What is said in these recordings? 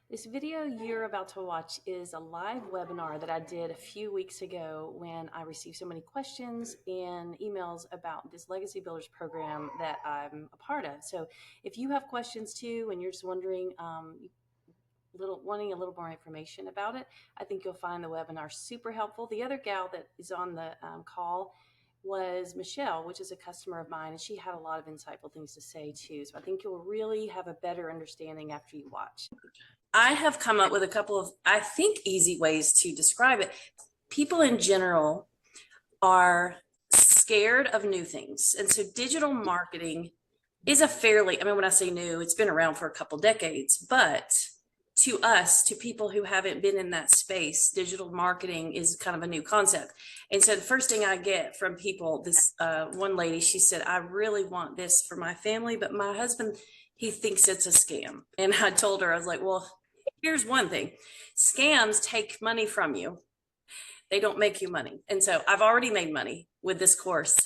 This video you're about to watch is a live webinar that I did a few weeks ago when I received so many questions and emails about this Legacy Builders program that I'm a part of. So if you have questions too and you're just wondering, wanting a little more information about it, I think you'll find the webinar super helpful. The other gal that is on the call was Michelle, which is a customer of mine, and she had a lot of insightful things to say too. So I think you'll really have a better understanding after you watch. I have come up with a couple of, I think, easy ways to describe it. People in general are scared of new things. And so digital marketing is a fairly, I mean, when I say new, it's been around for a couple decades, but to us, to people who haven't been in that space, digital marketing is kind of a new concept. And so the first thing I get from people, this one lady, she said, I really want this for my family, but my husband, he thinks it's a scam. And I told her, I was like, well, here's one thing. Scams take money from you. They don't make you money. And so I've already made money with this course.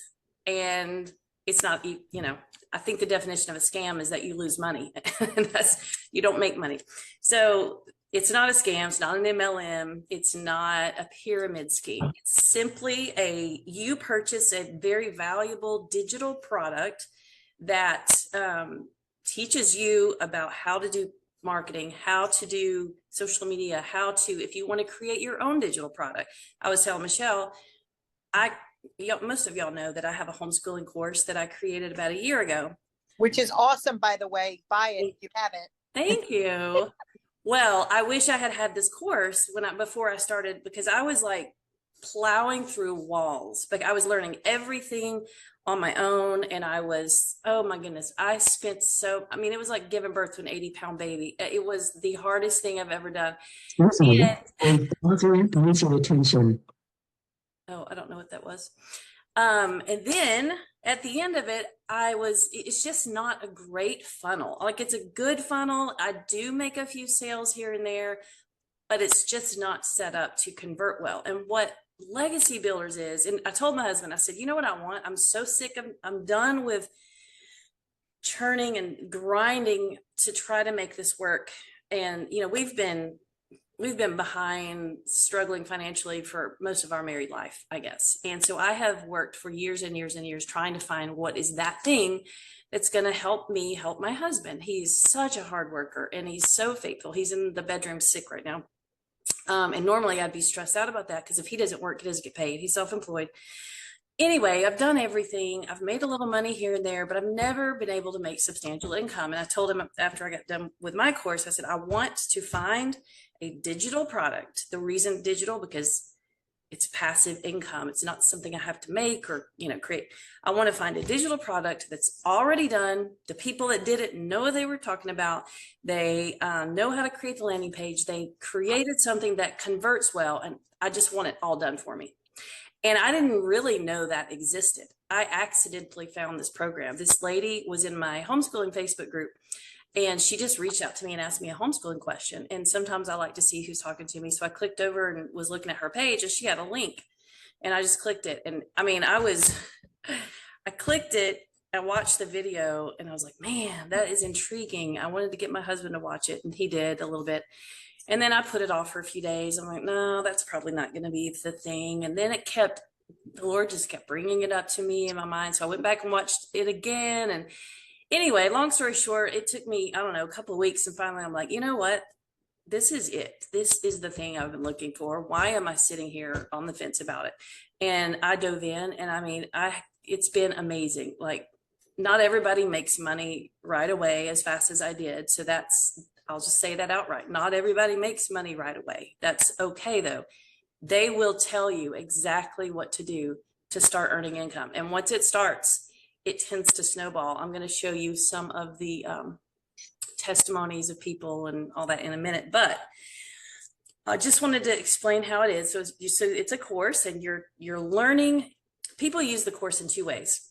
And it's not, I think the definition of a scam is that you lose money. You don't make money. So it's not a scam. It's not an MLM. It's not a pyramid scheme. It's simply you purchase a very valuable digital product that teaches you about how to do marketing, how to do social media, if you want to create your own digital product. I was telling Michelle, most of y'all know that I have a homeschooling course that I created about a year ago. Which is awesome, by the way. Buy it if you haven't. Thank you. Well, I wish I had this course before I started, because I was like plowing through walls. Like I was learning everything on my own, and oh my goodness, it was like giving birth to an 80-pound baby. It was the hardest thing I've ever done. And, oh, I don't know what that was. And then at the end of it, it's just not a great funnel. Like, it's a good funnel. I do make a few sales here and there, but it's just not set up to convert well. And what Legacy Builders is, and I told my husband, I said, you know what I want? I'm so sick. I'm done with churning and grinding to try to make this work. And, we've been behind, struggling financially for most of our married life, I guess. And so I have worked for years and years and years trying to find what is that thing that's going to help me help my husband. He's such a hard worker and he's so faithful. He's in the bedroom sick right now. And normally I'd be stressed out about that, because if he doesn't work, he doesn't get paid. He's self-employed. Anyway, I've done everything. I've made a little money here and there, but I've never been able to make substantial income. And I told him after I got done with my course, I said, I want to find a digital product. The reason digital, because it's passive income. It's not something I have to make or, create. I want to find a digital product that's already done. The people that did it know what they were talking about. They know how to create the landing page. They created something that converts well. And I just want it all done for me. And I didn't really know that existed. I accidentally found this program. This lady was in my homeschooling Facebook group, and she just reached out to me and asked me a homeschooling question. And sometimes I like to see who's talking to me. So I clicked over and was looking at her page, and she had a link, and I just clicked it. And I mean, I clicked it, I watched the video, and I was like, man, that is intriguing. I wanted to get my husband to watch it, and he did a little bit. And then I put it off for a few days. I'm like, no, that's probably not going to be the thing. And then the Lord just kept bringing it up to me in my mind. So I went back and watched it again. And anyway, long story short, it took me, I don't know, a couple of weeks. And finally I'm like, you know what? This is it. This is the thing I've been looking for. Why am I sitting here on the fence about it? And I dove in, and I mean, it's been amazing. Like, not everybody makes money right away as fast as I did. So I'll just say that outright. Not everybody makes money right away. That's okay, though. They will tell you exactly what to do to start earning income. And once it starts, it tends to snowball. I'm going to show you some of the testimonies of people and all that in a minute. But I just wanted to explain how it is. So it's a course, and you're learning. People use the course in two ways.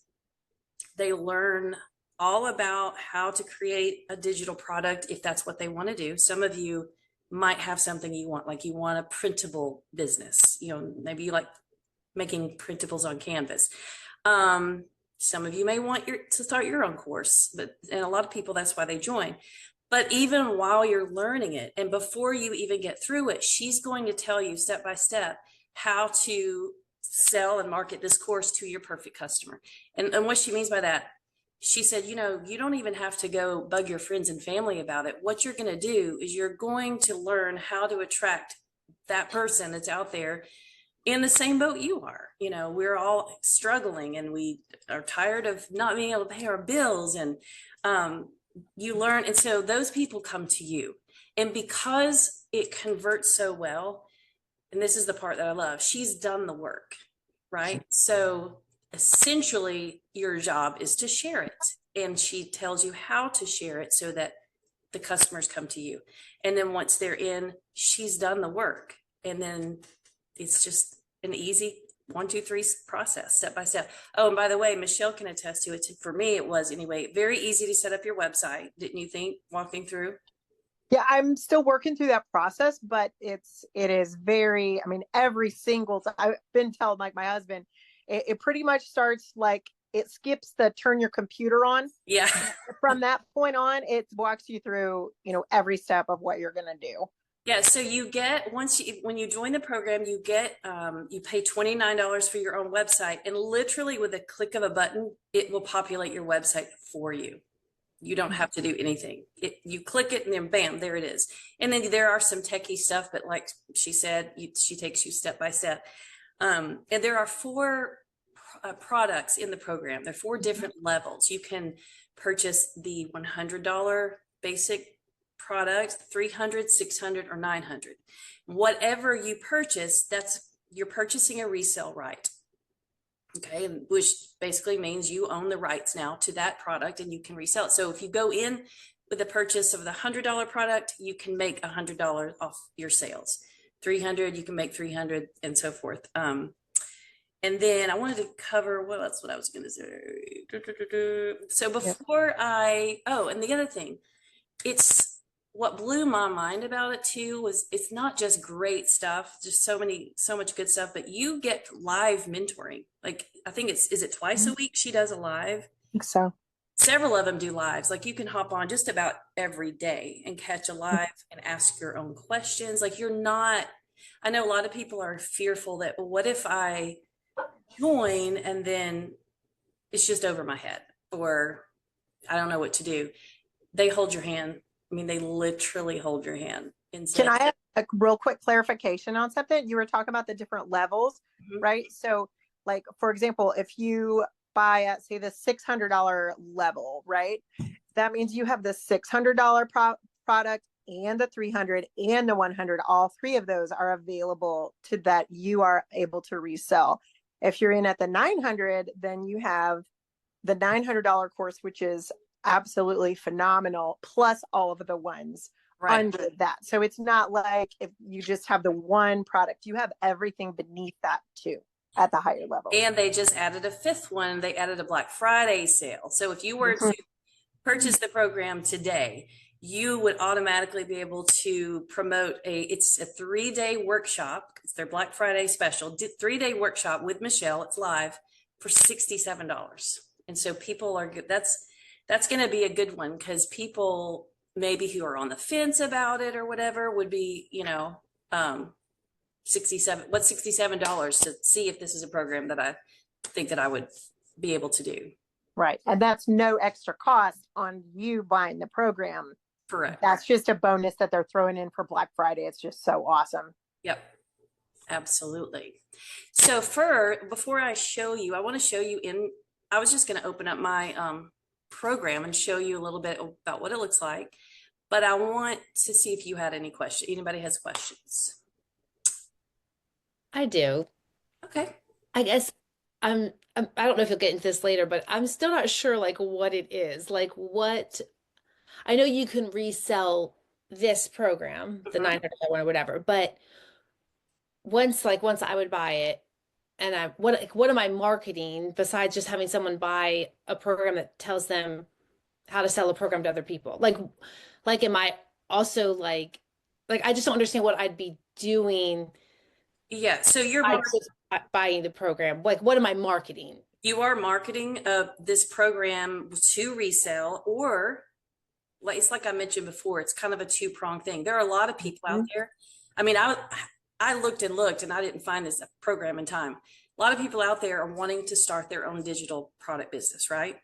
They learn all about how to create a digital product if that's what they want to do. Some of you might have something you want, like you want a printable business. Maybe you like making printables on canvas. Some of you may want to start your own course, and a lot of people, that's why they join. But even while you're learning it and before you even get through it, she's going to tell you step by step how to sell and market this course to your perfect customer. And what she means by that, she said, you know, you don't even have to go bug your friends and family about it. What you're going to do is you're going to learn how to attract that person that's out there in the same boat you are. You know, we're all struggling and we are tired of not being able to pay our bills. And you learn. And so those people come to you. And because it converts so well, and this is the part that I love, she's done the work, right? So essentially, your job is to share it. And she tells you how to share it so that the customers come to you. And then once they're in, she's done the work. And then it's just an easy 1, 2, 3 process, step by step. Oh, and by the way, Michelle can attest to it. For me, it was anyway, very easy to set up your website. Didn't you think, walking through? Yeah, I'm still working through that process, but it is very, I mean, every single time I've been telling like my husband, it pretty much starts like it skips the turn your computer on. Yeah. From that point on, it walks you through, every step of what you're going to do. Yeah, so you get when you join the program, you get you pay $29 for your own website, and literally with a click of a button, it will populate your website for you. You don't have to do anything. You click it and then bam, there it is. And then there are some techie stuff, but like she said, she takes you step by step. And there are 4 products in the program. There are 4 different levels. You can purchase the $100 basic product, 300, 600, or 900. Whatever you purchase, you're purchasing a resale right. Okay, which basically means you own the rights now to that product and you can resell it. So if you go in with a purchase of the $100 product, you can make $100 off your sales. 300, you can make 300, and so forth. And then I wanted to cover what else? What I was going to say. So before and the other thing, it's what blew my mind about it too was it's not just great stuff, just so much good stuff, but you get live mentoring. Like I think is it twice a week she does a live? I think so. Several of them do lives. Like you can hop on just about every day and catch a live and ask your own questions. Like I know a lot of people are fearful that, well, what if I join and then it's just over my head or I don't know what to do. They hold your hand. I mean, they literally hold your hand. And say, can I have a real quick clarification on something? You were talking about the different levels, right? So like, for example, if you buy at say the $600 level, right? That means you have the $600 product and the 300 and the 100. All 3 of those are available to that you are able to resell. If you're in at the 900, then you have the $900 course, which is absolutely phenomenal, plus all of the ones under that. So it's not like if you just have the one product, you have everything beneath that too at the higher level. And they just added a 5th one. They added a Black Friday sale. So if you were to purchase the program today, you would automatically be able to promote it's a 3-day workshop. It's their Black Friday special, 3-day workshop with Michelle. It's live for $67. And so people are good. That's going to be a good one because people maybe who are on the fence about it or whatever would be, $67 to see if this is a program that I think that I would be able to do. Right. And that's no extra cost on you buying the program. Correct. That's just a bonus that they're throwing in for Black Friday. It's just so awesome. Yep. Absolutely. So before I show you, I want to show you I was just going to open up my program and show you a little bit about what it looks like, but I want to see if you had any questions. Anybody has questions? I do. Okay. I guess I don't know if you'll get into this later, but I'm still not sure like what it is. Like what I know you can resell this program, the $900 one or whatever, but once I would buy it and what am I marketing besides just having someone buy a program that tells them how to sell a program to other people? Like am I also like I just don't understand what I'd be doing. Yeah, so you're buying the program. Like what am I marketing? You are marketing this program to resell, or like it's like I mentioned before, it's kind of a two-pronged thing. There are a lot of people out Mhm. there. I mean, I looked and looked and I didn't find this program in time. A lot of people out there are wanting to start their own digital product business, right?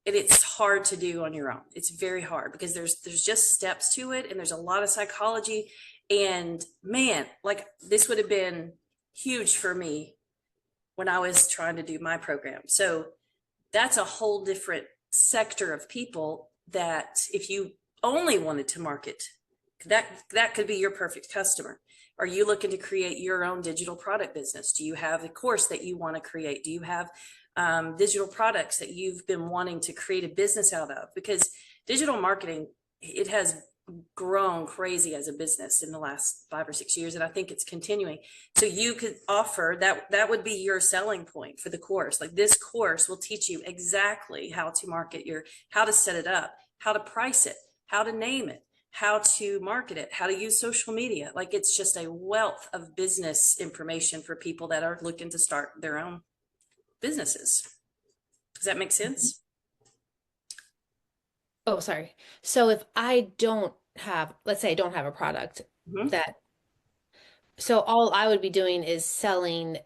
And it's hard to do on your own. It's very hard because there's just steps to it and there's a lot of psychology. And man, like this would have been huge for me when I was trying to do my program. So that's a whole different sector of people that if you only wanted to market, that could be your perfect customer. Are you looking to create your own digital product business? Do you have a course that you want to create? Do you have digital products that you've been wanting to create a business out of? Because digital marketing, it has grown crazy as a business in the last 5 or 6 years, and I think it's continuing. So you could offer that would be your selling point for the course. Like this course will teach you exactly how to market how to set it up, how to price it, how to name it, how to market it, how to use social media. Like it's just a wealth of business information for people that are looking to start their own businesses. Does that make sense? Oh, sorry. So if I don't have, let's say I don't have a product Mm-hmm. that, so all I would be doing is selling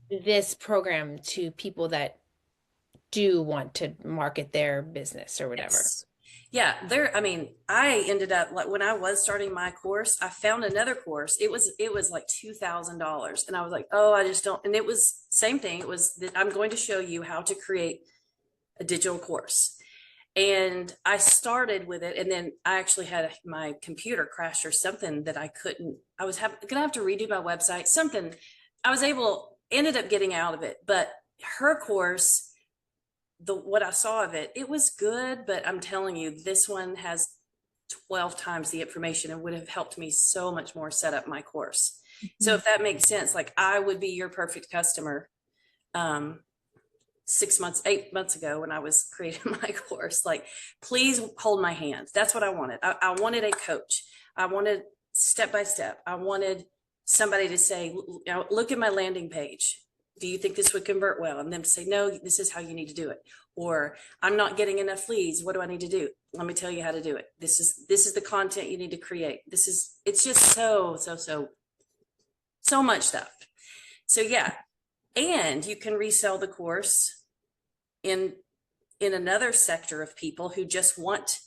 this program to people that do want to market their business or whatever. Yes. Yeah, I mean, I ended up like when I was starting my course, I found another course. It was like $2,000. And I was like, oh, I just don't. And it was same thing. It was that I'm going to show you how to create a digital course. And I started with it, and then I actually had my computer crash or something that I couldn't. I was gonna have to redo my website. Something I was ended up getting out of it. But her course, what I saw of it, it was good. But I'm telling you, this one has 12 times the information and would have helped me so much more set up my course. So if that makes sense, like I would be your perfect customer. Um, 6 months, 8 months ago when I was creating my course. Like, please hold my hand. That's what I wanted. I wanted a coach. I wanted step by step. I wanted somebody to say, look at my landing page. Do you think this would convert well? And them to say, no, this is how you need to do it. Or I'm not getting enough leads. What do I need to do? Let me tell you how to do it. This is the content you need to create. It's just so much stuff. So yeah, and you can resell the course in another sector of people who just want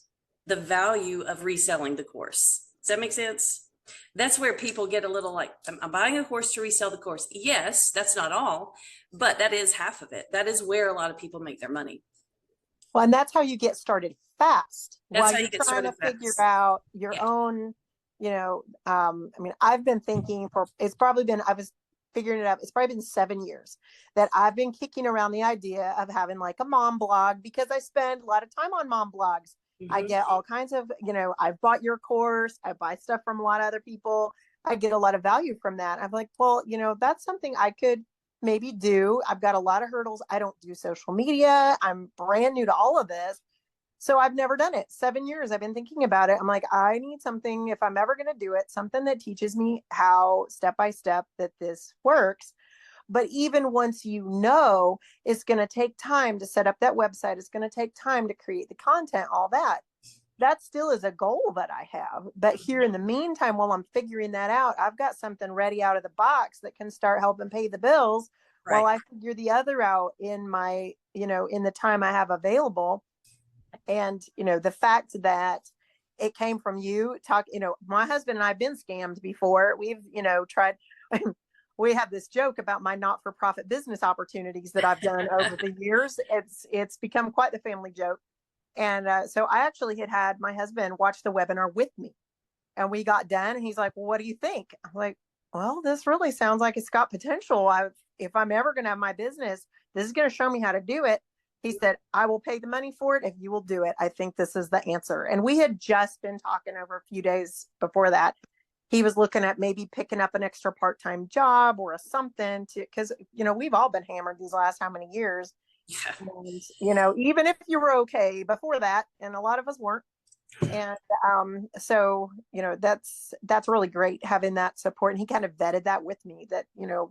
the value of reselling the course. Does that make sense? That's where people get a little like, I'm buying a course to resell the course. Yes, that's not all, but that is half of it. That is where a lot of people make their money. Well, and that's how you get started fast. That's while how you're you get trying started to figure fast. out your Yeah. own, I mean, I've been thinking I was figuring it out. It's probably been 7 years that I've been kicking around the idea of having like a mom blog because I spend a lot of time on mom blogs. I Mm-hmm. get all kinds of, I've bought your course. I buy stuff from a lot of other people. I get a lot of value from that. I'm like, well, that's something I could maybe do. I've got a lot of hurdles. I don't do social media. I'm brand new to all of this. So I've never done it. 7 years I've been thinking about it. I'm like, I need something, if I'm ever going to do it, something that teaches me how step by step that this works. But even once it's going to take time to set up that website. It's going to take time to create the content, all that. That still is a goal that I have. But here in the meantime, while I'm figuring that out, I've got something ready out of the box that can start helping pay the bills while Right. I figure the other out in in the time I have available. And, the fact that it came from my husband and I've been scammed before. We've, tried, we have this joke about my not-for-profit business opportunities that I've done over the years. It's become quite the family joke. And so I actually had my husband watch the webinar with me, and we got done. And he's like, well, what do you think? I'm like, well, this really sounds like it's got potential. If I'm ever going to have my business, this is going to show me how to do it. He said, I will pay the money for it if you will do it. I think this is the answer. And we had just been talking over a few days before that. He was looking at maybe picking up an extra part-time job or something because, we've all been hammered these last how many years. Yeah. And, even if you were okay before that, and a lot of us weren't. And so, that's really great having that support. And he kind of vetted that with me that,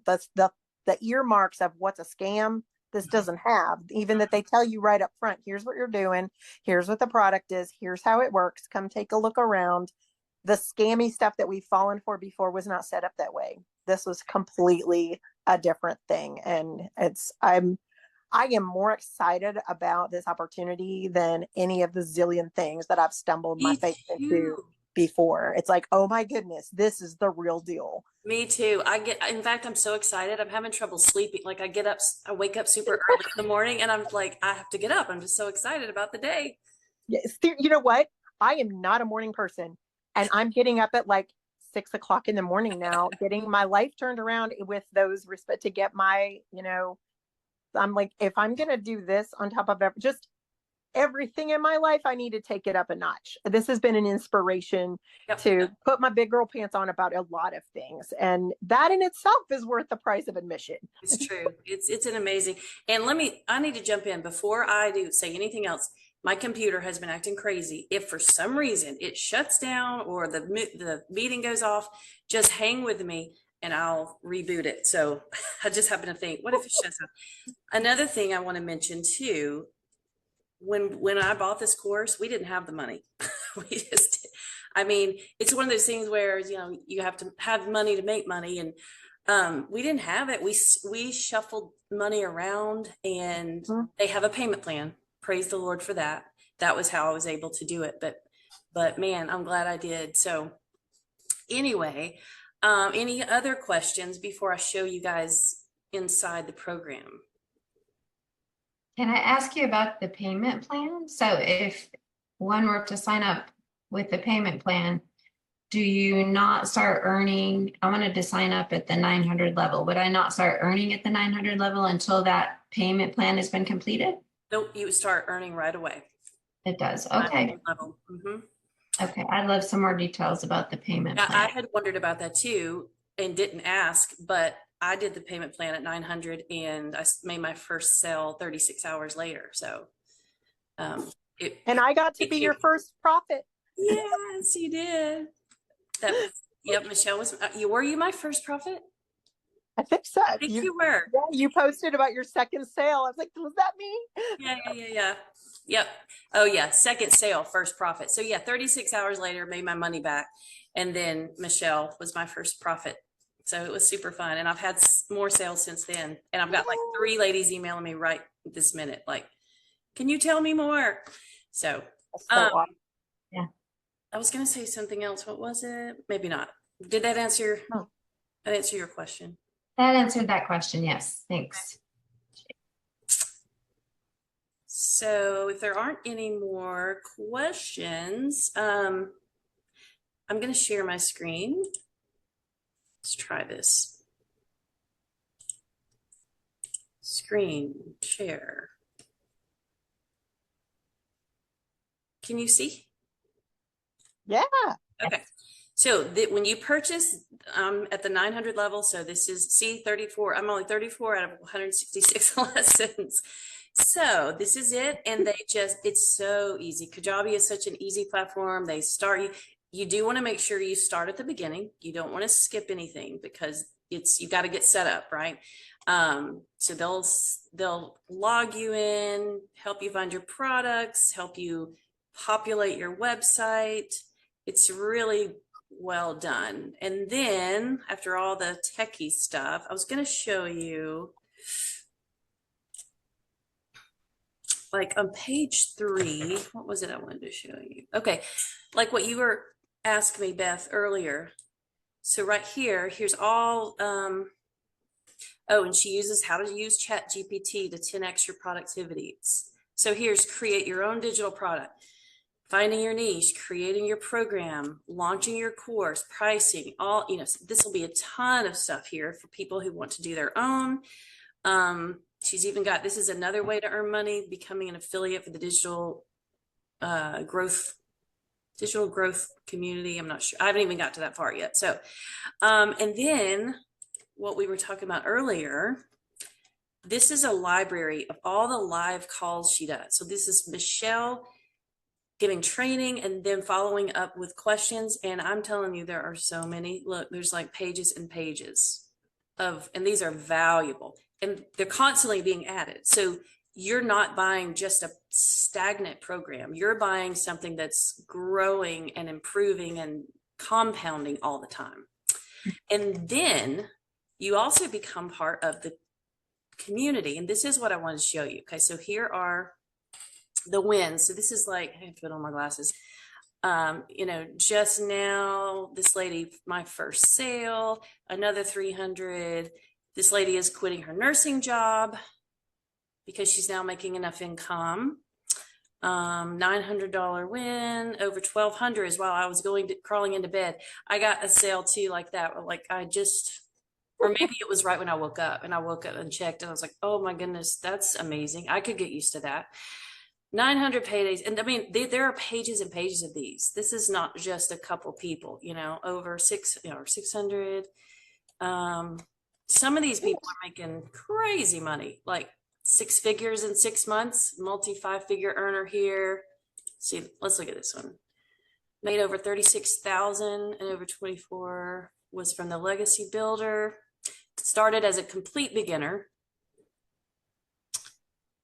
that's the earmarks of what's a scam this doesn't have, even that they tell you right up front, here's what you're doing, here's what the product is, here's how it works, come take a look around. The scammy stuff that we've fallen for before was not set up that way. This was completely a different thing. And I am more excited about this opportunity than any of the zillion things that I've stumbled my Me face into too. before. It's like, oh my goodness, this is the real deal. Me too. In fact, I'm so excited. I'm having trouble sleeping. Like I wake up super early in the morning and I'm like, I have to get up. I'm just so excited about the day. Yes, you know what? I am not a morning person, and I'm getting up at like 6 o'clock in the morning now, getting my life turned around with those respect to get my, I'm like, if I'm gonna do this on top of just everything in my life, I need to take it up a notch. This has been an inspiration Yep. to put my big girl pants on about a lot of things. And that in itself is worth the price of admission. It's true. It's an amazing. And I need to jump in before I do say anything else. My computer has been acting crazy. If for some reason it shuts down or the meeting goes off, just hang with me and I'll reboot it. So I just happen to think, what if it shuts down? Another thing I want to mention too, when I bought this course, we didn't have the money. We just, I mean, it's one of those things where, you have to have money to make money, and we didn't have it. We shuffled money around, and they have a payment plan. Praise the Lord for that. That was how I was able to do it. But man, I'm glad I did. So anyway, any other questions before I show you guys inside the program? Can I ask you about the payment plan? So if one were to sign up with the payment plan, do you not start earning? I wanted to sign up at the 900 level. Would I not start earning at the 900 level until that payment plan has been completed? Nope, you start earning right away. It does. Okay. Mm-hmm. Okay. I'd love some more details about the payment plan. I had wondered about that too and didn't ask, but I did the payment plan at 900 and I made my first sale 36 hours later. So, and I got to be your first profit. Yes, you did. Yep. Michelle were you my first profit? I think so. I think you were. Yeah, you posted about your second sale. I was like, was that me? Yeah. Yep. Oh yeah. Second sale, first profit. So yeah, 36 hours later, made my money back. And then Michelle was my first profit. So it was super fun. And I've had more sales since then. And I've got like 3 ladies emailing me right this minute. Like, can you tell me more? So, awesome. Yeah. I was going to say something else. What was it? Maybe not. Did that answer your question? That answered that question. Yes. Thanks. So if there aren't any more questions, I'm going to share my screen. Let's try this. Screen share. Can you see? Yeah. Okay. So when you purchase at the 900 level, so this is C34, I'm only 34 out of 166 lessons. So this is it. And it's so easy. Kajabi is such an easy platform. They start you do want to make sure you start at the beginning. You don't want to skip anything because you got to get set up, right? So they'll log you in, help you find your products, help you populate your website. It's really well done. And then after all the techie stuff, I was going to show you like on page 3, what was it I wanted to show you? Okay. Like what you were asking me, Beth, earlier. So right here's all, and she uses how to use ChatGPT to 10x your productivity. So here's create your own digital product, finding your niche, creating your program, launching your course, pricing, this will be a ton of stuff here for people who want to do their own. She's even got, this is another way to earn money, becoming an affiliate for the digital growth community. I'm not sure. I haven't even got to that far yet. So, and then what we were talking about earlier, this is a library of all the live calls she does. So this is Michelle giving training and then following up with questions. And I'm telling you, there are so many. Look, there's like pages and pages and these are valuable. and they're constantly being added. So you're not buying just a stagnant program. You're buying something that's growing and improving and compounding all the time. And then you also become part of the community. And this is what I want to show you. Okay, so here are the wins. So this is like, I have to put on my glasses. Just now, this lady, my first sale, another 300. This lady is quitting her nursing job because she's now making enough income. $900 win, over 1,200 is while I was crawling into bed. I got a sale too, like that. Like or maybe it was right when I woke up and checked and I was like, oh my goodness, that's amazing. I could get used to that. 900 paydays. And I mean, there are pages and pages of these. This is not just a couple people, over 600. Some of these people are making crazy money, like 6 figures in 6 months, multi-5-figure earner here. See, let's look at this one. Made over 36,000 and over 24 was from the Legacy Builder. Started as a complete beginner.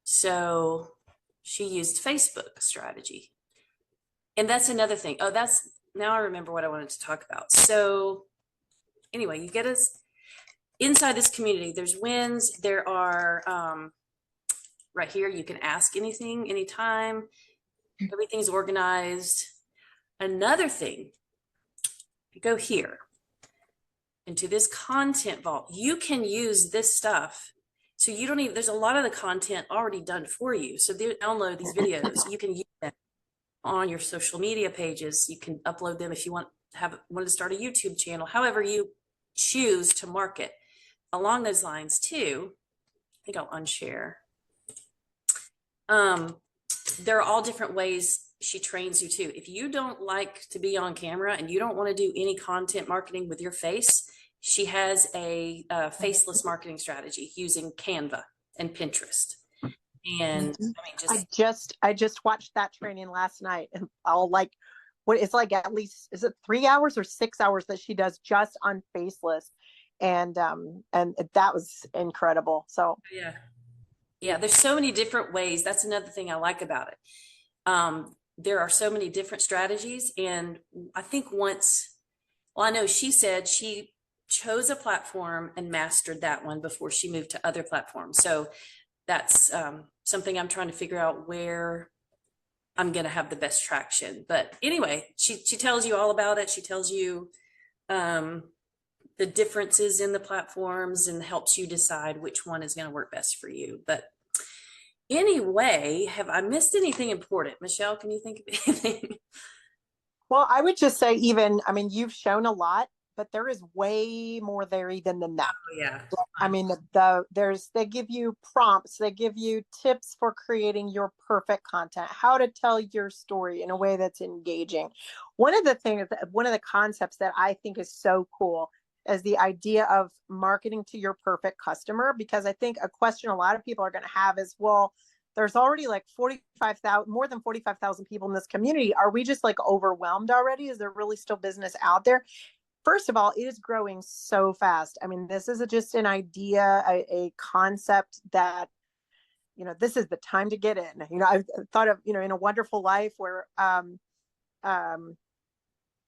So she used Facebook strategy. And that's another thing. Oh, now I remember what I wanted to talk about. So anyway, you get us inside this community. There's wins. There are, right here, you can ask anything, anytime. Everything's organized. Another thing, you go here into this content vault. You can use this stuff. So you don't even, there's a lot of the content already done for you. So download these videos. You can use them on your social media pages. You can upload them if you want to start a YouTube channel, however you choose to market. Along those lines too, I think I'll unshare. There are all different ways she trains you too. If you don't like to be on camera and you don't want to do any content marketing with your face, she has a faceless marketing strategy using Canva and Pinterest. And I mean, I just watched that training last night, and I'll it's like at least, is it 3 hours or 6 hours that she does just on faceless, and that was incredible. So yeah, there's so many different ways. That's another thing I like about it. There are so many different strategies, and I think I know she said she chose a platform and mastered that one before she moved to other platforms. So that's something I'm trying to figure out where I'm going to have the best traction. But anyway, she tells you all about it. She tells you the differences in the platforms and helps you decide which one is going to work best for you. But anyway, have I missed anything important? Michelle, can you think of anything? Well, I would just say you've shown a lot, but there is way more there even than that. Oh, yeah. I mean, they give you prompts, they give you tips for creating your perfect content, how to tell your story in a way that's engaging. One of the concepts that I think is so cool is the idea of marketing to your perfect customer, because I think a question a lot of people are going to have is, well, there's already like more than 45,000 people in this community. Are we just like overwhelmed already? Is there really still business out there? First of all, it is growing so fast. I mean, this is just an idea, a concept that, this is the time to get in. I've thought of, in A Wonderful Life where,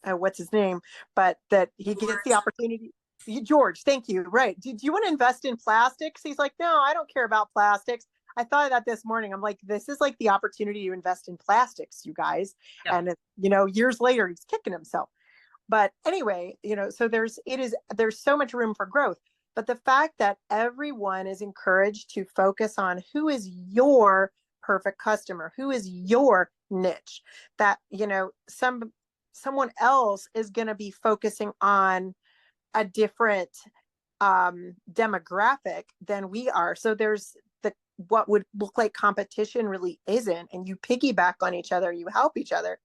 what's his name? But that he gets the opportunity. George, thank you. Right. Do you want to invest in plastics? He's like, no, I don't care about plastics. I thought of that this morning. I'm like, this is like the opportunity to invest in plastics, you guys. Yeah. And, years later, he's kicking himself. But anyway, so there's so much room for growth. But the fact that everyone is encouraged to focus on who is your perfect customer, who is your niche, that, someone else is going to be focusing on a different demographic than we are. So there's what would look like competition really isn't, and you piggyback on each other, you help each other.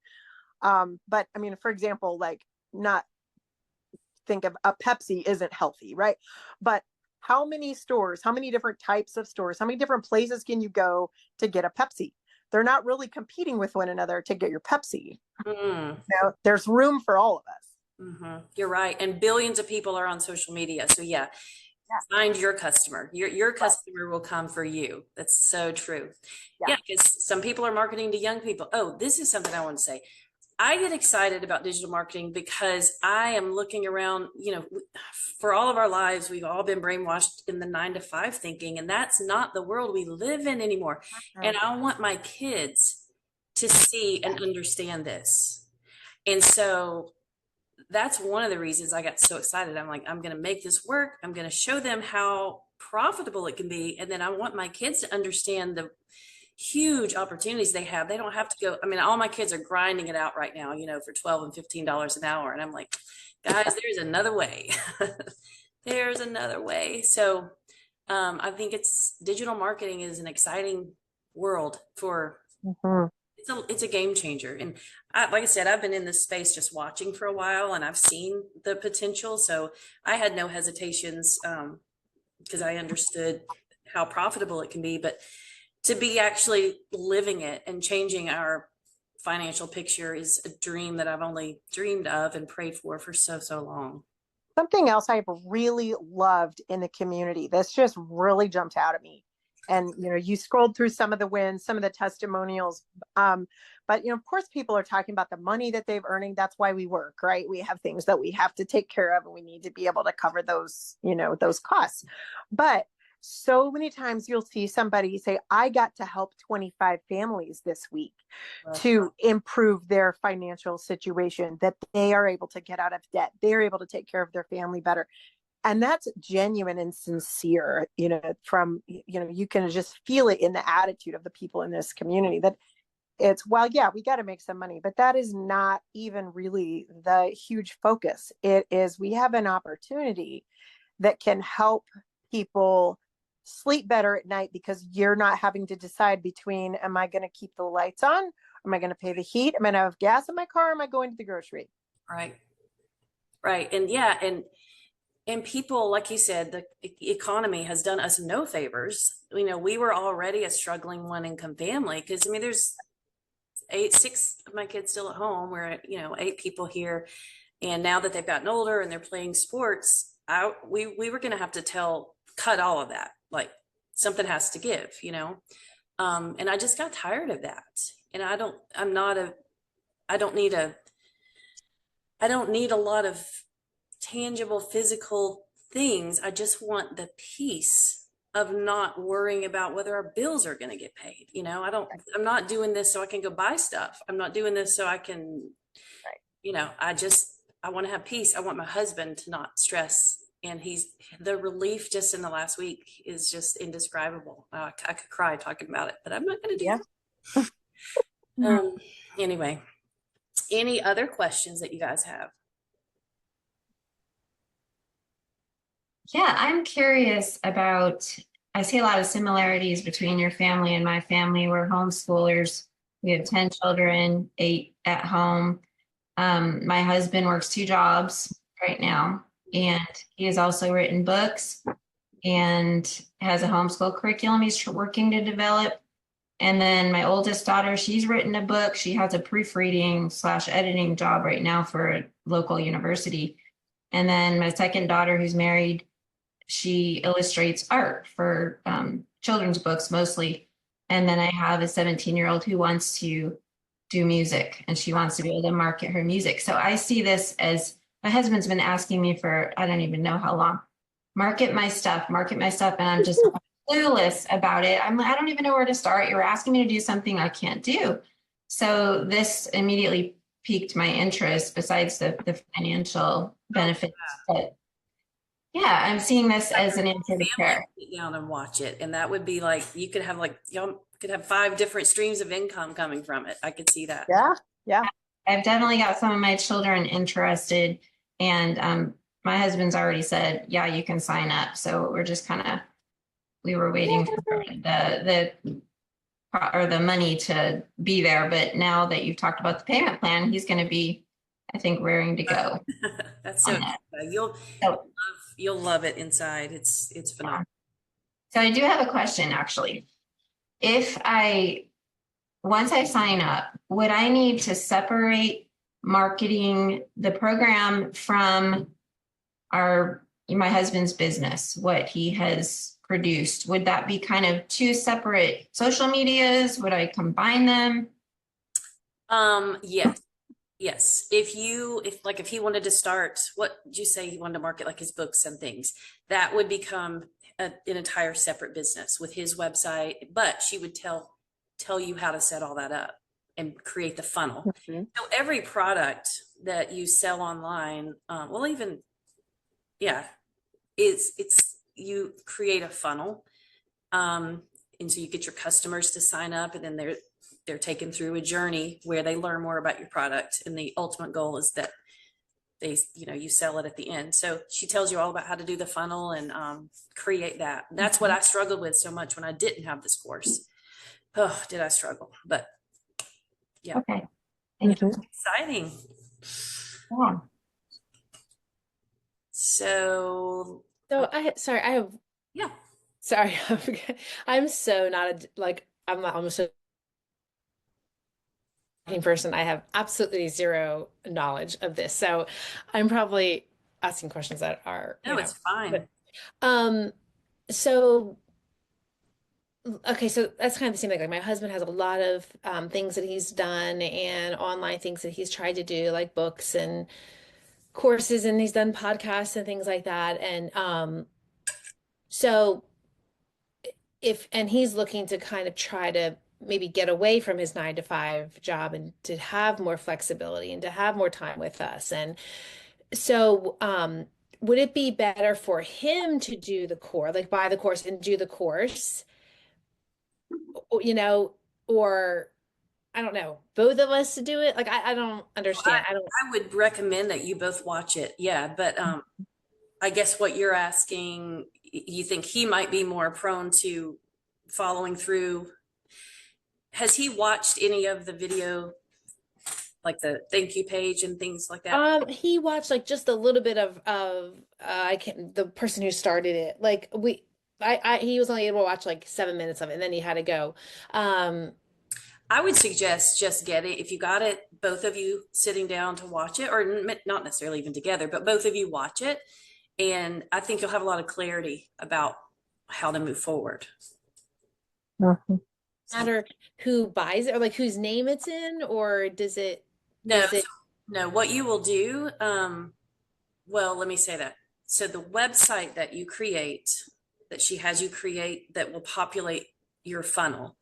But I mean, for example, like, not think of a Pepsi isn't healthy, right? But how many stores, how many different types of stores, how many different places can you go to get a Pepsi? They're not really competing with one another to get your Pepsi. There's room for all of us. You're right. And billions of people are on social media. So yeah, find your customer. Your customer will come for you. That's so true. Yeah, because some people are marketing to young people. Oh, this is something I want to say. I get excited about digital marketing because I am looking around, for all of our lives, we've all been brainwashed in the 9 to 5 thinking, and that's not the world we live in anymore. And I want my kids to see and understand this. And so that's one of the reasons I got so excited. I'm like, I'm going to make this work. I'm going to show them how profitable it can be. And then I want my kids to understand the huge opportunities they have. They don't have to go. I mean, all my kids are grinding it out right now, for $12 and $15 an hour. And I'm like, guys, there's another way. There's another way. So I think digital marketing is an exciting world for, it's a game changer. And like I said, I've been in this space just watching for a while, and I've seen the potential. So I had no hesitations because I understood how profitable it can be. But to be actually living it and changing our financial picture is a dream that I've only dreamed of and prayed for so long. Something else I've really loved in the community, this just really jumped out at me. And, you scrolled through some of the wins, some of the testimonials. But, of course, people are talking about the money that they've earning. That's why we work, right? We have things that we have to take care of, and we need to be able to cover those, those costs. But so many times you'll see somebody say, I got to help 25 families this week to improve their financial situation, that they are able to get out of debt. They're able to take care of their family better. And that's genuine and sincere, from, you can just feel it in the attitude of the people in this community, that it's, well, yeah, we got to make some money, but that is not even really the huge focus. It is, we have an opportunity that can help people sleep better at night, because you're not having to decide between, am I going to keep the lights on? Am I going to pay the heat? Am I going to have gas in my car? Am I going to the grocery? Right. And yeah. And people, like you said, the economy has done us no favors. We were already a struggling one-income family, because there's 6 of my kids still at home. We're at 8 people here, and now that they've gotten older and they're playing sports, we were going to have to cut all of that. Like, something has to give, and I just got tired of that. And I don't need a lot of tangible physical things. I just want the peace of not worrying about whether our bills are going to get paid. I'm not doing this so I can go buy stuff. I'm not doing this so I can, I want to have peace. I want my husband to not stress. And the relief just in the last week is just indescribable. I could cry talking about it, but I'm not going to do that. Anyway, any other questions that you guys have? Yeah, I'm curious about, I see a lot of similarities between your family and my family. We're homeschoolers. We have 10 children, 8 at home. My husband works 2 jobs right now, and he has also written books and has a homeschool curriculum he's working to develop. And then my oldest daughter, she's written a book. She has a proofreading / editing job right now for a local university. And then my second daughter, who's married, she illustrates art for children's books mostly. And then I have a 17-year-old who wants to do music, and she wants to be able to market her music. So I see this as, my husband's been asking me for, I don't even know how long, market my stuff. And I'm just clueless about it. I don't even know where to start. You're asking me to do something I can't do. So this immediately piqued my interest, besides the financial benefits. But yeah, I'm seeing this as an answer to prayer. Sit down and watch it, and that would be like, you could have y'all could have 5 different streams of income coming from it. I could see that. Yeah. I've definitely got some of my children interested, and my husband's already said, yeah, you can sign up. So we're just we were waiting for the money to be there. But now that you've talked about the payment plan, he's going to be, I think, raring to go. That's so cool. You'll love it inside. It's phenomenal. So I do have a question, actually. Once I sign up, would I need to separate marketing the program from our my husband's business, what he has produced? Would that be kind of two separate social medias? Would I combine them? Yes. Yes. If he wanted to start, what did you say he wanted to market, like his books and things, that would become an entire separate business with his website, but she would tell you how to set all that up and create the funnel. Mhm. So every product that you sell online, well, even, yeah, it's you create a funnel. And so you get your customers to sign up, and then they're taken through a journey where they learn more about your product. And the ultimate goal is that you sell it at the end. So she tells you all about how to do the funnel and create that. That's what I struggled with so much when I didn't have this course. Oh, did I struggle? But yeah. Okay. Thank you. Exciting. Yeah. So Sorry, I have, yeah. sorry, I'm so not I'm almost a person. I have absolutely zero knowledge of this. So I'm probably asking questions that are, No, it's fine. but, um, so, okay, so that's kind of the same thing. Like my husband has a lot of things that he's done and online things that he's tried to do, like books and courses, and he's done podcasts and things like that. And so and he's looking to kind of try to maybe get away from his 9 to 5 job and to have more flexibility and to have more time with us. And so, would it be better for him to do the course, like buy the course and do the course, or I don't know, both of us to do it? Like, I don't understand. I would recommend that you both watch it. Yeah, but I guess what you're asking, you think he might be more prone to following through. Has he watched any of the video, like the thank you page and things like that? He watched like just a little bit of I can't the person who started it. Like he was only able to watch like 7 minutes of it, and then he had to go. I would suggest just getting, if you got it, both of you sitting down to watch it, or not necessarily even together, but both of you watch it. And I think you'll have a lot of clarity about how to move forward. Mhm. Matter who buys it or like whose name it's in, or does it? No, no, what you will do, well, let me say that. So the website that you create, that she has you create, that will populate your funnel,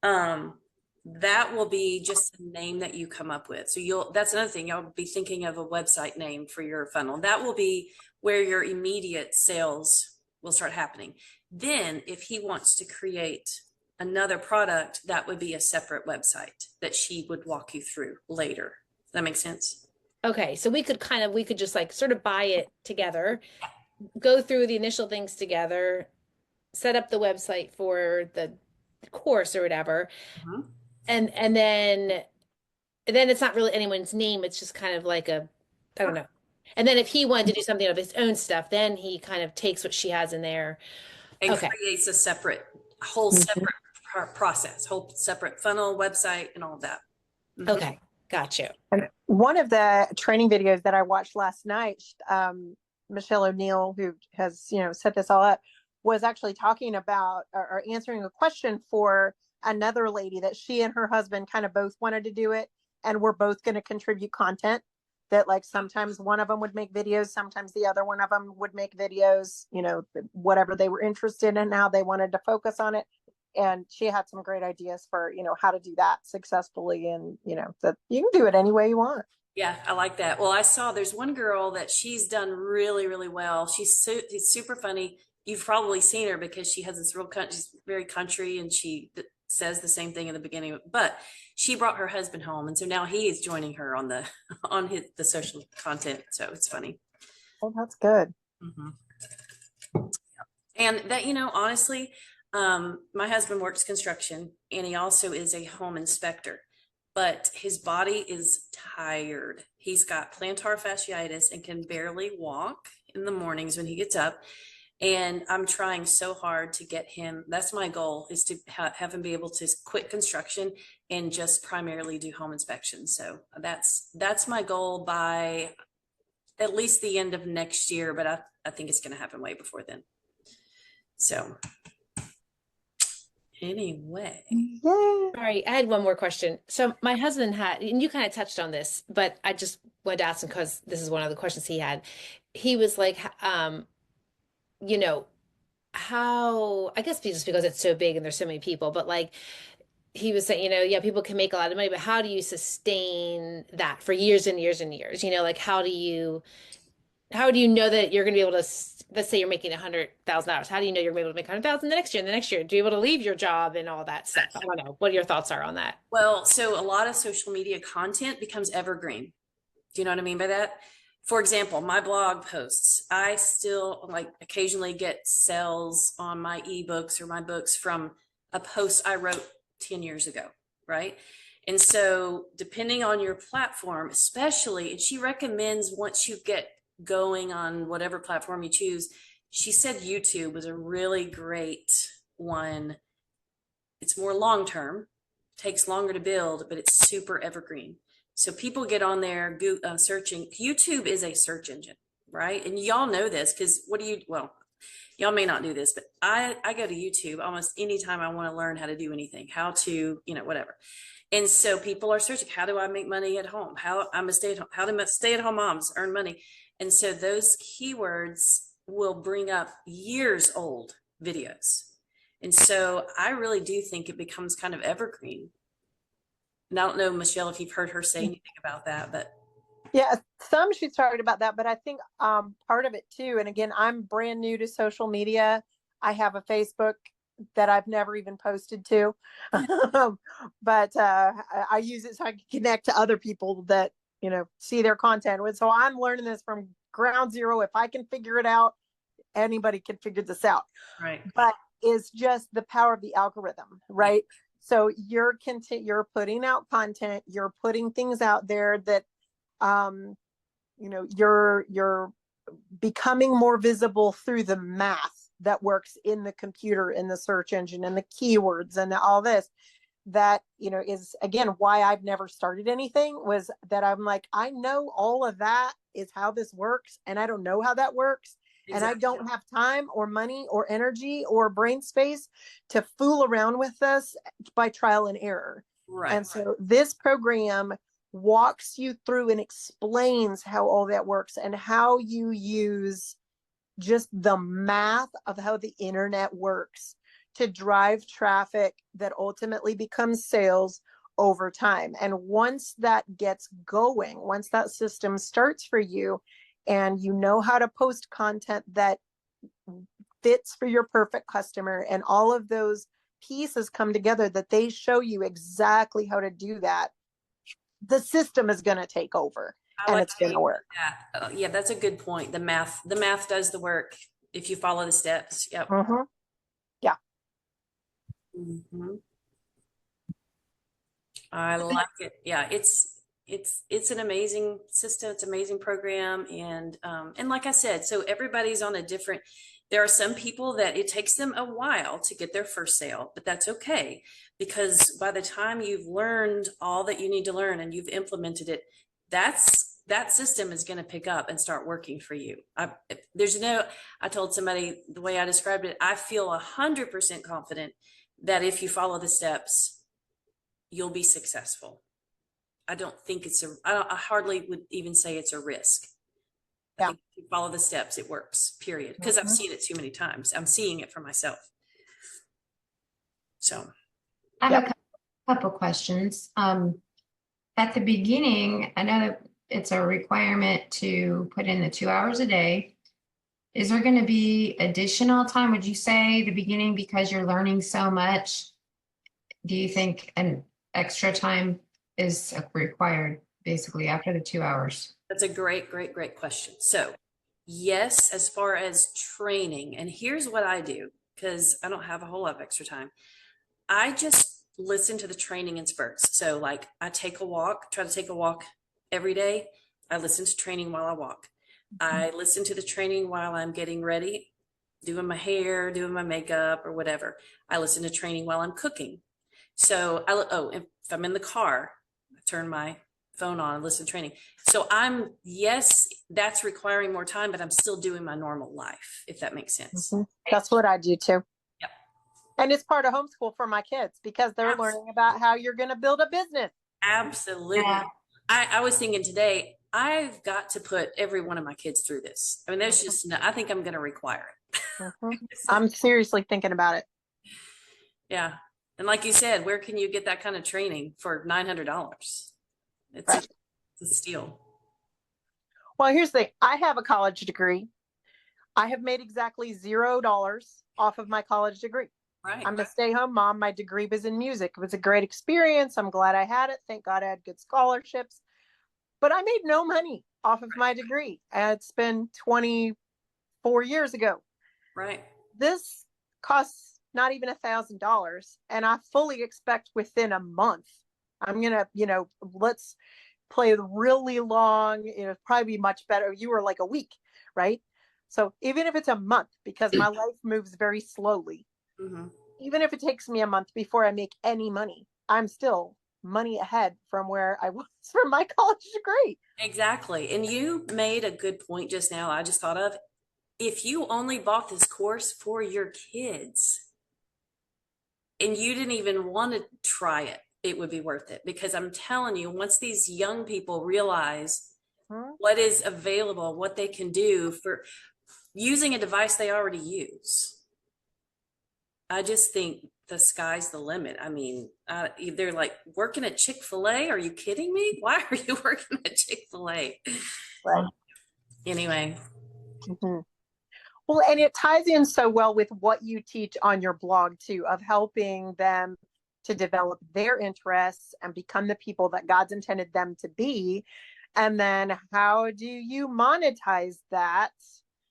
that will be just the name that you come up with. So that's another thing, you'll be thinking of a website name for your funnel. That will be where your immediate sales will start happening. Then if he wants to create another product, that would be a separate website that she would walk you through later. Does that make sense? Okay, so we could just like sort of buy it together, go through the initial things together, set up the website for the course or whatever. Mhm. And then it's not really anyone's name. It's just kind of like I don't know. And then if he wanted to do something of his own stuff, then he kind of takes what she has in there. And Okay. creates a whole separate process, whole separate funnel, website, and all of that. Mhm. Okay, got you. And one of the training videos that I watched last night, Michelle O'Neill, who has, set this all up, was actually talking about or answering a question for another lady that she and her husband kind of both wanted to do it, and were both going to contribute content. That like sometimes one of them would make videos, sometimes the other one of them would make videos, whatever they were interested in, how they wanted to focus on it. And she had some great ideas for, how to do that successfully. And, that you can do it any way you want. Yeah, I like that. Well, I saw there's one girl that she's done really, really well. She's super funny. You've probably seen her because she has this she's very country, and she says the same thing in the beginning, but she brought her husband home. And so now he is joining her on the social content. So it's funny. Oh, that's good. Mm-hmm. And that, honestly, my husband works construction, and he also is a home inspector, but his body is tired. He's got plantar fasciitis and can barely walk in the mornings when he gets up. And I'm trying so hard to get him. That's my goal, is to have him be able to quit construction and just primarily do home inspections. So that's my goal by at least the end of next year, but I think it's going to happen way before then. So anyway. Yeah. Sorry, I had one more question. So my husband had, and you kind of touched on this, but I just wanted to ask him because this is one of the questions he had. He was like, you know, how, I guess just because it's so big and there's so many people, but like he was saying, yeah, people can make a lot of money, but how do you sustain that for years and years and years? Like how do you know that you're going to be able to, let's say you're making $100,000. How do you know you're going to be able to make 100,000 the next year and the next year? Do you be able to leave your job and all that stuff? I don't know what your thoughts are on that. Well, so a lot of social media content becomes evergreen. Do you know what I mean by that? For example, my blog posts, I still like occasionally get sales on my ebooks or my books from a post I wrote 10 years ago, right? And so depending on your platform, especially, and she recommends once you get going on whatever platform you choose, she said YouTube was a really great one. It's more long-term, takes longer to build, but it's super evergreen. So people get on there searching. YouTube is a search engine, right? And y'all know this because y'all may not do this, but I go to YouTube almost anytime I want to learn how to do anything, how to, whatever. And so people are searching, how do I make money at home? How do stay-at-home moms earn money? And so those keywords will bring up years old videos. And so I really do think it becomes kind of evergreen. And I don't know, Michelle, if you've heard her say anything about that, but. Yeah, some she's talked about that, but I think part of it too, and again, I'm brand new to social media. I have a Facebook that I've never even posted to, but I use it so I can connect to other people that, see their content with. So I'm learning this from ground zero. If I can figure it out, anybody can figure this out. Right. But it's just the power of the algorithm, right? So you're putting out content, you're putting things out there that, you're becoming more visible through the math that works in the computer, in the search engine, and the keywords and all this. That, is again why I've never started anything, was that I'm like, I know all of that is how this works, and I don't know how that works. Exactly. And I don't have time or money or energy or brain space to fool around with this by trial and error. Right. And so this program walks you through and explains how all that works and how you use just the math of how the internet works to drive traffic that ultimately becomes sales over time. And once that gets going, once that system starts for you, and you know how to post content that fits for your perfect customer, and all of those pieces come together that they show you exactly how to do that, the system is going to take over and it's going to work. Yeah, that's a good point. The math does the work if you follow the steps. Yep. Mm-hmm. Yeah. Mm-hmm. I like it. Yeah, it's an amazing system. It's an amazing program. And like I said, so everybody's on a different, there are some people that it takes them a while to get their first sale, but that's okay. Because by the time you've learned all that you need to learn and you've implemented it, that system is going to pick up and start working for you. I told somebody the way I described it, I feel 100% confident that if you follow the steps, you'll be successful. I hardly would even say it's a risk. Yeah. I think if you follow the steps, it works, period. Because I've seen it too many times. I'm seeing it for myself. So I have a couple questions. At the beginning, I know that it's a requirement to put in the 2 hours a day. Is there going to be additional time, would you say, the beginning, because you're learning so much? Do you think an extra time is required basically after the 2 hours? That's a great question. So yes, as far as training, and here's what I do, because I don't have a whole lot of extra time. I just listen to the training in spurts. So like I try to take a walk every day. I listen to training while I walk. I listen to the training while I'm getting ready, doing my hair, doing my makeup or whatever. I listen to training while I'm cooking. So if I'm in the car, I turn my phone on and listen to training. So yes, that's requiring more time, but I'm still doing my normal life, if that makes sense. That's what I do too. Yep. And it's part of homeschool for my kids because they're learning about how you're going to build a business. Absolutely. Yeah. I was thinking today, I've got to put every one of my kids through this. I mean, there's just no, I think I'm going to require it. I'm seriously thinking about it. Yeah. And like you said, where can you get that kind of training for $900? It's a steal. Well, here's the thing. I have a college degree. I have made exactly $0 off of my college degree. Right. I'm a stay-home mom. My degree was in music. It was a great experience. I'm glad I had it. Thank God I had good scholarships. But I made no money off of my degree. It's been 24 years ago. Right. This costs not even $1,000. And I fully expect within a month, I'm going to, let's play really long, probably be much better. You were like a week, right? So even if it's a month, because my life moves very slowly, even if it takes me a month before I make any money, I'm still money ahead from where I was from my college degree. Exactly. And you made a good point just now. I just thought of, if you only bought this course for your kids and you didn't even want to try it, it would be worth it. Because I'm telling you, once these young people realize what is available, what they can do for using a device they already use, I just think the sky's the limit. I mean, they're like, working at Chick-fil-A? Are you kidding me? Why are you working at Chick-fil-A? Right. Anyway. Well, and it ties in so well with what you teach on your blog too, of helping them to develop their interests and become the people that God's intended them to be. And then how do you monetize that?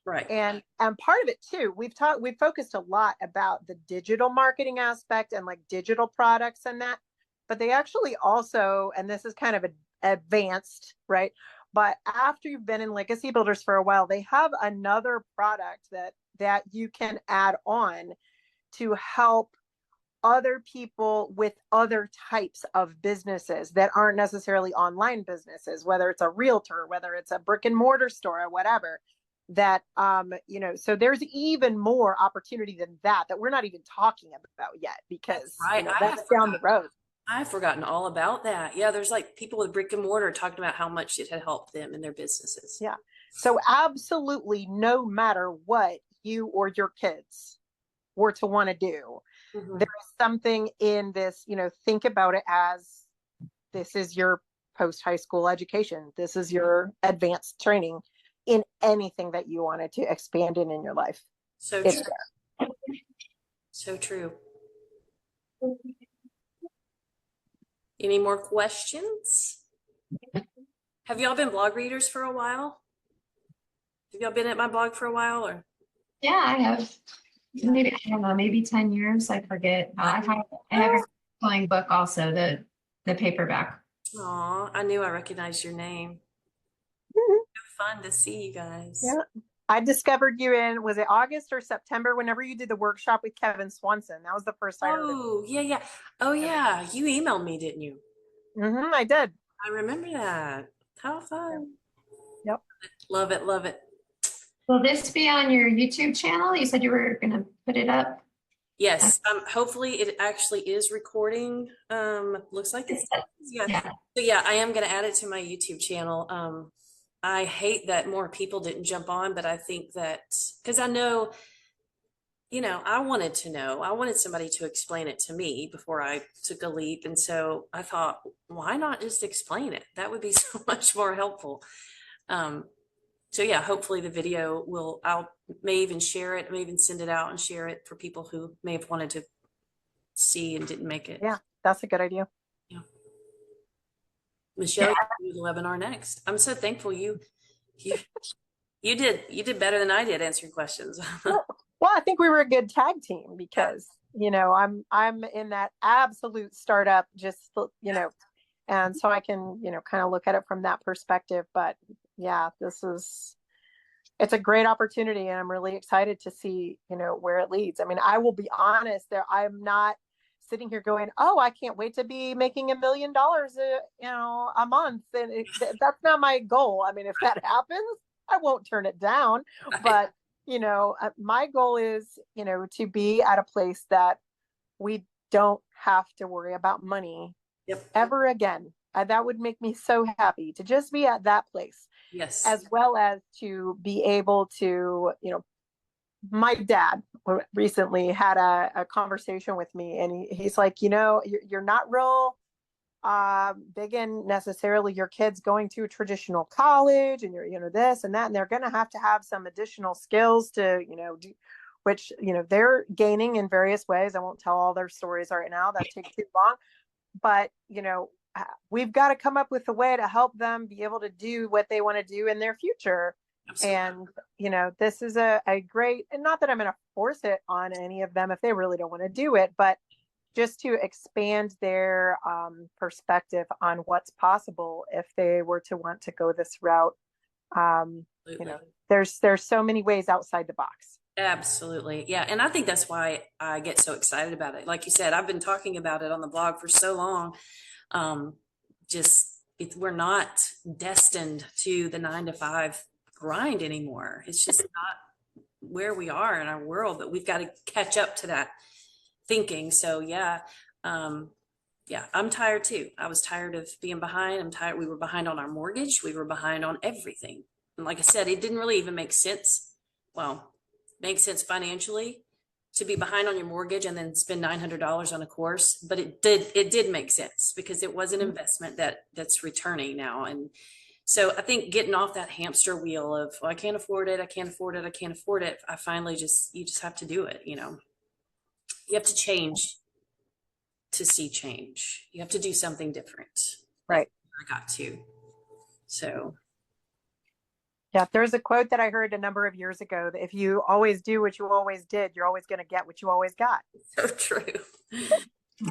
Right. And part of it too, we've focused a lot about the digital marketing aspect and like digital products and that, but they actually also, and this is kind of advanced, right? But after you've been in Legacy Builders for a while, they have another product that you can add on to help other people with other types of businesses that aren't necessarily online businesses, whether it's a realtor, whether it's a brick and mortar store or whatever. That so there's even more opportunity than that we're not even talking about yet, because that's down the road. I've forgotten all about that. Yeah, there's like people with brick and mortar talking about how much it had helped them in their businesses. Yeah. So absolutely, no matter what you or your kids were to want to do, there is something in this, think about it as this is your post-high school education. This is your advanced training in anything that you wanted to expand in your life. So true. So true. Any more questions? Have y'all been blog readers for a while? Have y'all been at my blog for a while, or? Yeah, I have. Maybe, I don't know, maybe 10 years. I forget. I have a selling book also, the paperback. Aw, I knew I recognized your name. Fun to see you guys. Yeah. I discovered you in, was it August or September, whenever you did the workshop with Kevin Swanson? That was the first I heard of it. Oh, yeah. Oh, yeah. You emailed me, didn't you? I did. I remember that. How fun. Yep. Love it. Love it. Will this be on your YouTube channel? You said you were going to put it up. Yes. Hopefully it actually is recording. Looks like it's, yeah. So yeah, I am going to add it to my YouTube channel. I hate that more people didn't jump on, but I think that, because I know, I wanted to know, I wanted somebody to explain it to me before I took a leap. And so I thought, why not just explain it? That would be so much more helpful. So yeah, hopefully the video may even share it, may even send it out and share it for people who may have wanted to see and didn't make it. Yeah, that's a good idea. Yeah. Michelle, you do the webinar next. I'm so thankful you did better than I did answering questions. Well, I think we were a good tag team because, I'm in that absolute startup, just, and so I can, kind of look at it from that perspective. But yeah, it's a great opportunity, and I'm really excited to see, where it leads. I mean, I will be honest, I'm not sitting here going, oh, I can't wait to be making $1 million, a month. And that's not my goal. I mean, if that happens, I won't turn it down. But, my goal is, to be at a place that we don't have to worry about money ever again. That would make me so happy to just be at that place. Yes. As well as to be able to, my dad recently had a conversation with me, and he's like, you're not real big in necessarily your kids going to a traditional college, and you're this and that, and they're going to have some additional skills to, do, which, they're gaining in various ways. I won't tell all their stories right now. That takes too long. But, we've got to come up with a way to help them be able to do what they want to do in their future. Absolutely. And, this is a great, and not that I'm going to force it on any of them if they really don't want to do it, but just to expand their perspective on what's possible if they were to want to go this route. There's so many ways outside the box. Absolutely. Yeah. And I think that's why I get so excited about it. Like you said, I've been talking about it on the blog for so long. We're not destined to the 9 to 5 grind anymore. It's just not where we are in our world, but we've got to catch up to that thinking. So I'm tired too. I was tired of being behind. I'm tired. We were behind on our mortgage. We were behind on everything. And like I said, it didn't really even make sense. Well, makes sense financially to be behind on your mortgage and then spend $900 on a course, but it did make sense because it was an investment that's returning now. And so I think getting off that hamster wheel of, well, I can't afford it, I can't afford it, I can't afford it. I finally you just have to do it. You have to change to see change. You have to do something different. Right. I got to. So. Yeah, there's a quote that I heard a number of years ago that if you always do what you always did, you're always going to get what you always got. So true.